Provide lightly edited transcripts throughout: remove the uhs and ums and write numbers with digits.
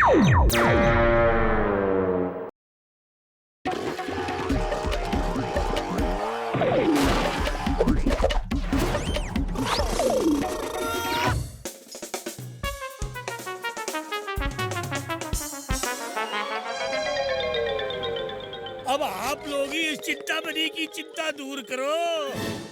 अब आप लोग ही इस चिंतामणि की चिंता दूर करो।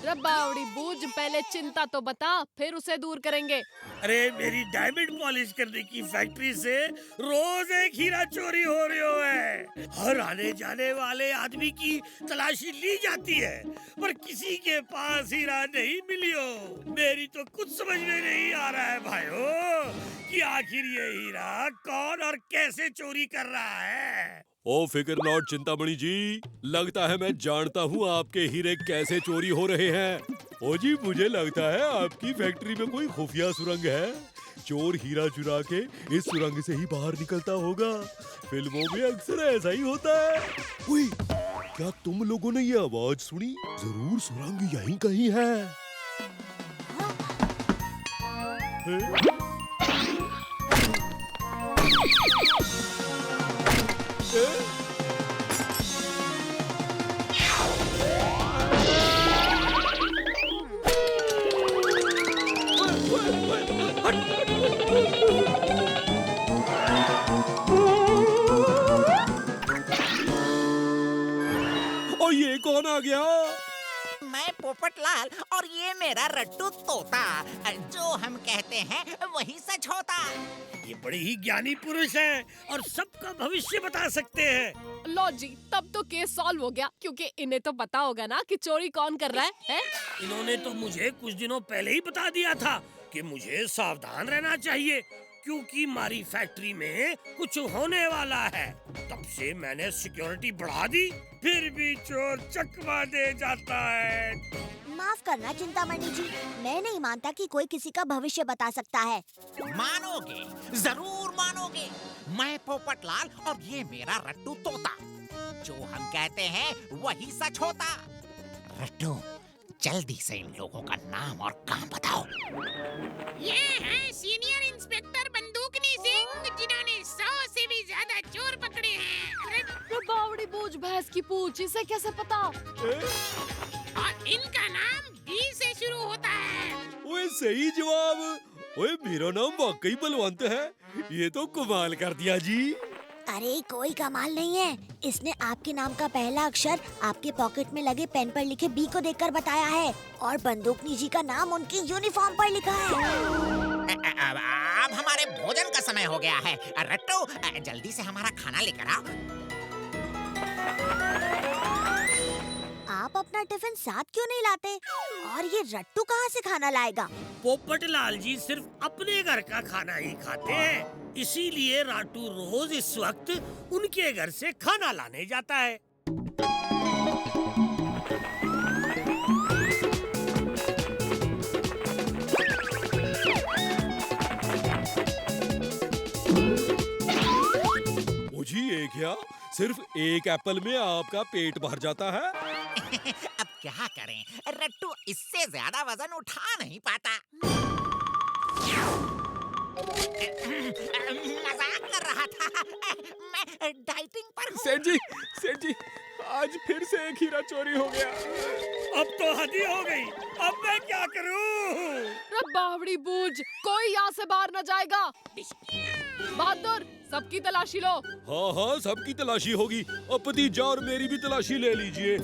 रबावड़ी बूझ, पहले चिंता तो बता, फिर उसे दूर करेंगे। अरे मेरी डायमंड पॉलिश करने की फैक्ट्री से रोज एक हीरा चोरी हो रही है। हर आने जाने वाले आदमी की तलाशी ली जाती है, पर किसी के पास हीरा नहीं मिलियो। मेरी तो कुछ समझ में नहीं आ रहा है भाइयों कि आखिर ये हीरा कौन और कैसे चोरी कर रहा है। ओ फिकर नॉट चिंतामणि जी, लगता है मैं जानता हूँ आपके हीरे कैसे चोरी हो रहे हैं। ओ जी, मुझे लगता है आपकी फैक्ट्री में कोई खुफिया सुरंग है। चोर हीरा चुरा के इस सुरंग से ही बाहर निकलता होगा। फिल्मों में अक्सर ऐसा ही होता है। उई, क्या तुम लोगों ने ये आवाज सुनी? जरूर सुरंग यहीं कहीं है। और ये कौन आ गया? मैं पोपटलाल और ये मेरा रट्टू तोता। जो हम कहते हैं वही सच होता। ये बड़े ही ज्ञानी पुरुष हैं और सबका भविष्य बता सकते हैं। लो जी, तब तो केस सॉल्व हो गया, क्योंकि इन्हें तो पता होगा ना कि चोरी कौन कर रहा है? इन्होंने तो मुझे कुछ दिनों पहले ही बता दिया था कि मुझे सावधान रहना चाहिए, क्योंकि हमारी फैक्ट्री में कुछ होने वाला है। तब से मैंने सिक्योरिटी बढ़ा दी, फिर भी चोर चकमा दे जाता है। माफ करना चिंतामणि जी, मैं नहीं मानता कि कोई किसी का भविष्य बता सकता है। मानोगे, जरूर मानोगे। मैं पोपटलाल और ये मेरा रट्टू तोता। जो हम कहते हैं वही सच होता। रट्टू, जल्दी से इन लोगों का नाम और काम बताओ। ये है सीनियर इंस्पेक्टर बंदूकनी सिंह, जिन्होंने 100 से भी ज्यादा चोर पकड़े हैं। रबावड़ी बूझ, भैंस की पूछ, इसे कैसे पता? और इनका नाम बी से शुरू होता है। ओए सही जवाब। ओए मेरा नाम वाकई बलवंत है। ये तो कमाल कर दिया जी। अरे कोई कमाल नहीं है, इसने आपके नाम का पहला अक्षर आपके पॉकेट में लगे पेन पर लिखे बी को देखकर बताया है, और बंदूकनी जी का नाम उनकी यूनिफॉर्म पर लिखा है। अब हमारे भोजन का समय हो गया है। रट्टू, जल्दी से हमारा खाना लेकर आओ। आप अपना टिफिन साथ क्यों नहीं लाते? और ये रट्टू कहाँ से खाना लाएगा? पोपटलाल जी सिर्फ अपने घर का खाना ही खाते हैं, इसीलिए राटू रोज इस वक्त उनके घर से खाना लाने जाता है। मुझे ये क्या, सिर्फ एक एप्पल में आपका पेट भर जाता है? अब क्या करें, रट्टू इससे ज्यादा वजन उठा नहीं पाता। मजाक कर रहा था, मैं डाइटिंग पर हूँ। सेठ जी, आज फिर से एक हीरा चोरी हो गया। अब तो हद ही हो गई, अब मैं क्या करूँ? रबावड़ी बूझ, कोई यहाँ से बाहर न जाएगा। बहादुर, सबकी तलाशी लो। हाँ, सबकी तलाशी होगी। अब भतीजा और मेरी भी तलाशी ले लीजिए।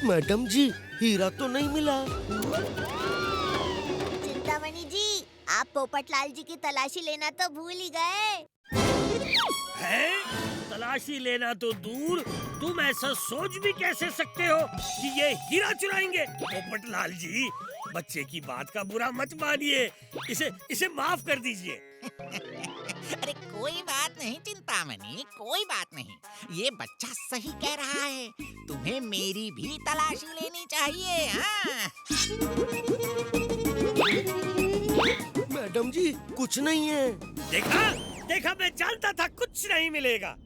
मैडम जी, हीरा तो नहीं मिला। चिंतामणि जी, आप पोपटलाल जी की तलाशी लेना तो भूल ही गए। है? तलाशी लेना तो दूर, तुम ऐसा सोच भी कैसे सकते हो कि ये हीरा चुराएंगे? पोपटलाल जी, बच्चे की बात का बुरा मत मानिए, इसे माफ कर दीजिए। अरे कोई बात नहीं चिंतामणि, कोई बात नहीं। ये बच्चा सही कह रहा है, तुम्हें मेरी भी तलाशी लेनी चाहिए। हाँ? मैडम जी, कुछ नहीं है। देखा, मैं जानता था कुछ नहीं मिलेगा।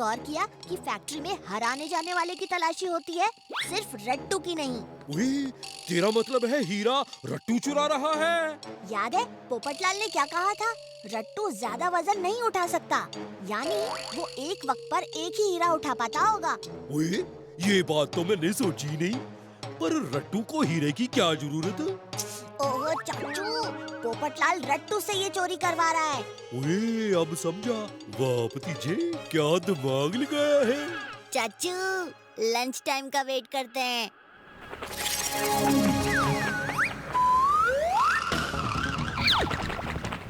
गौर किया कि फैक्ट्री में हर आने जाने वाले की तलाशी होती है, सिर्फ रट्टू की नहीं। ओए, तेरा मतलब है हीरा रट्टू चुरा रहा है? याद है पोपटलाल ने क्या कहा था? रट्टू ज्यादा वजन नहीं उठा सकता, यानी वो एक वक्त पर एक ही हीरा उठा पाता होगा। ओए, ये बात तो मैंने सोची नहीं। पर रट्टू को हीरे की क्या जरूरत है? ओहो चाचू, पोपटलाल रट्टू से ये चोरी करवा रहा है। ओए, अब समझा। वाह भतीजे, क्या दिमाग लगाया है। चाचू, लंच टाइम का वेट करते हैं।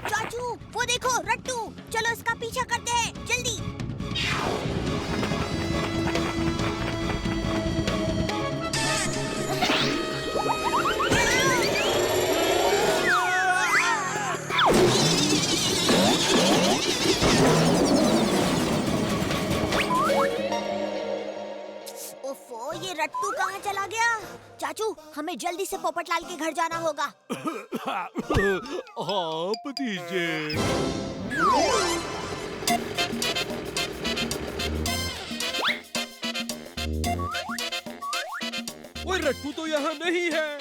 चाचू, वो देखो रट्टू, चलो इसका पीछा करते हैं, जल्दी। ओफो, ये रट्टू कहाँ चला गया? चाचू, हमें जल्दी से पोपटलाल के घर जाना होगा। हाँ भतीजे। ओए, रट्टू तो यहाँ नहीं है।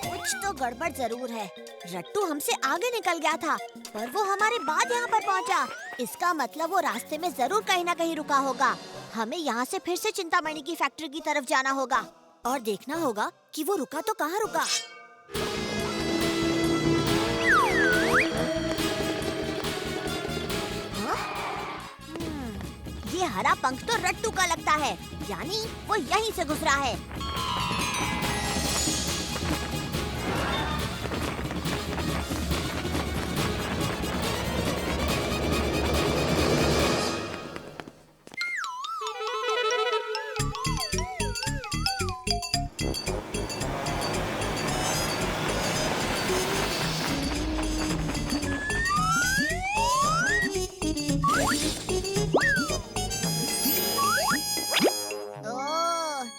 कुछ तो गड़बड़ जरूर है। रट्टू हमसे आगे निकल गया था, पर वो हमारे बाद यहाँ पर पहुँचा। इसका मतलब वो रास्ते में जरूर कहीं ना कहीं रुका होगा। हमें यहाँ से फिर से चिंतामणि की फैक्ट्री की तरफ जाना होगा और देखना होगा कि वो रुका तो कहाँ रुका। हाँ? ये हरा पंख तो रट्टू का लगता है, यानी वो यहीं से गुजरा है।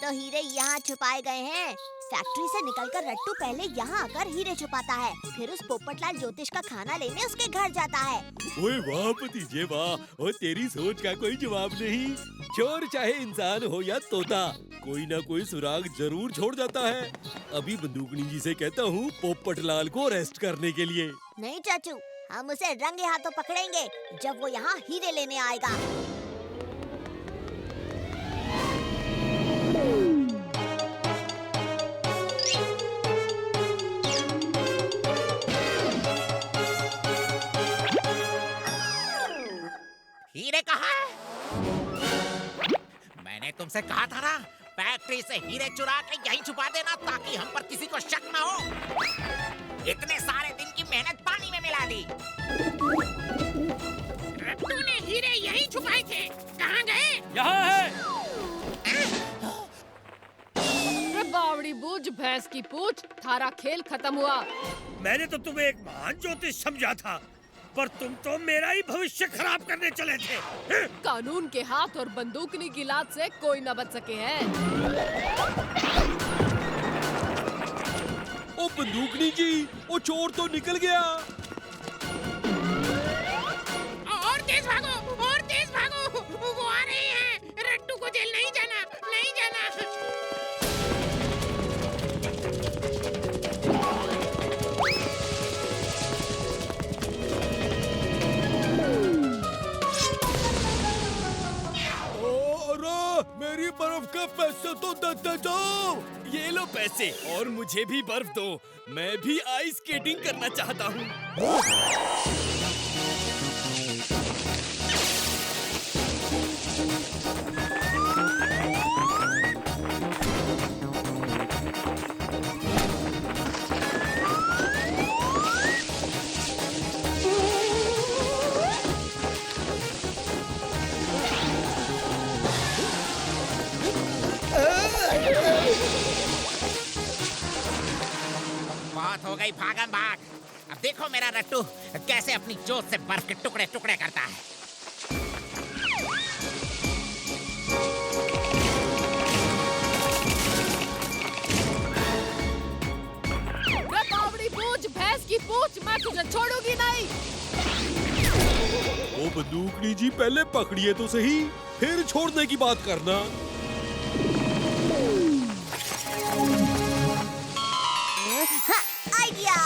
तो हीरे यहाँ छुपाए गए हैं। फैक्ट्री से निकलकर रट्टू पहले यहाँ आकर हीरे छुपाता है, फिर उस पोपटलाल ज्योतिष का खाना लेने उसके घर जाता है। ओए वाह भतीजे वाह, और तेरी सोच का कोई जवाब नहीं। चोर चाहे इंसान हो या तोता, कोई ना कोई सुराग जरूर छोड़ जाता है। अभी बंदूकनी जी से कहता हूँ पोपटलाल को अरेस्ट करने के लिए। नहीं चाचू, हम उसे रंगे हाथों पकड़ेंगे जब वो यहाँ हीरे लेने आएगा। हीरे कहाँ है? मैंने तुमसे कहा था ना, फैक्ट्री से हीरे चुरा के यहीं छुपा देना ताकि हम पर किसी को शक ना हो। इतने सारे दिन की मेहनत पानी में मिला दी। रट्टू ने हीरे यहीं छुपाए थे, कहाँ गए? यहाँ है। रे बावड़ी बूझ, भैंस की पूछ, थारा खेल खत्म हुआ। मैंने तो तुम्हें एक महान ज्योतिष समझा था, पर तुम तो मेरा ही भविष्य खराब करने चले थे। कानून के हाथ और बंदूकनी की लात से कोई न बच सके हैं। ओ बंदूकनी जी, वो चोर तो निकल गया। और तेज भागो, और तेज भागो, वो आ रहे हैं। रट्टू को जेल नहीं जाना, नहीं जाना। मेरी बर्फ के पैसे तो दे दो। ये लो पैसे, और मुझे भी बर्फ दो। मैं भी आइस स्केटिंग करना चाहता हूँ। बहुत हो गई भागम भाग। अब देखो मेरा रट्टू कैसे अपनी जोत से बर्फ के टुकड़े टुकड़े करता है। रे बावड़ी बूझ, भैंस की पूछ, मैं तुझे छोड़ूंगी नहीं। ओ बंदूकनी जी, पहले पकड़िए तो सही, फिर छोड़ने की बात करना। हाँ, आइडिया।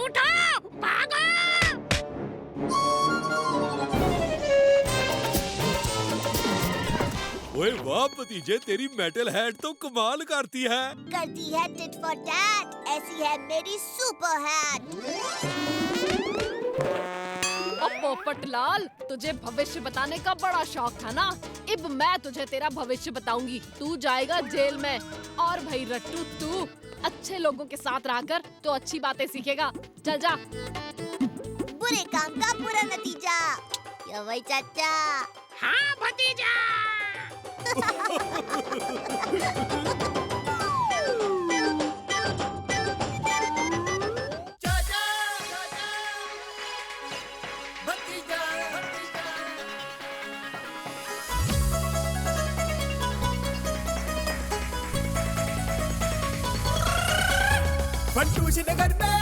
उठो, भागो। ओए वाह भतीजे, तेरी मेटल हेड तो कमाल करती है। करती है टिट फॉर टैट, ऐसी है मेरी सुपर हैट। अब पोपटलाल, तुझे भविष्य बताने का बड़ा शौक था ना? अब मैं तुझे तेरा भविष्य बताऊंगी। तू जाएगा जेल में। और भाई रट्टू, तू अच्छे लोगों के साथ रहकर तो अच्छी बातें सीखेगा। चल जा। बुरे काम का बुरा नतीजा। क्या भाई चाचा? हाँ भतीजा। फंटूश नगर में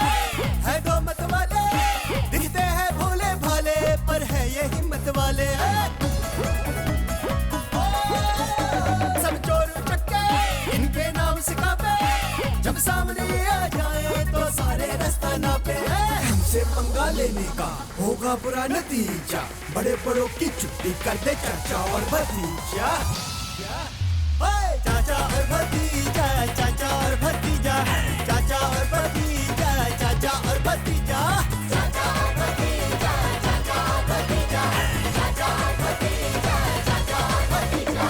है दो मत वाले, दिखते हैं भोले भाले पर है ये हिम्मत वाले। सब चोर चक्के इनके नाम सिखावे, जब सामने आ जाए तो सारे रास्ता नापे। हमसे पंगा लेने का होगा बुरा नतीजा, बड़े बड़ों की छुट्टी कर दे चाचा और भतीजा। चाचा और भतीजा, चाचा और भतीजा, चाचा और भतीजा, चाचा और भतीजा, चाचा और भतीजा, चाचा और भतीजा, चाचा और भतीजा, चाचा और भतीजा।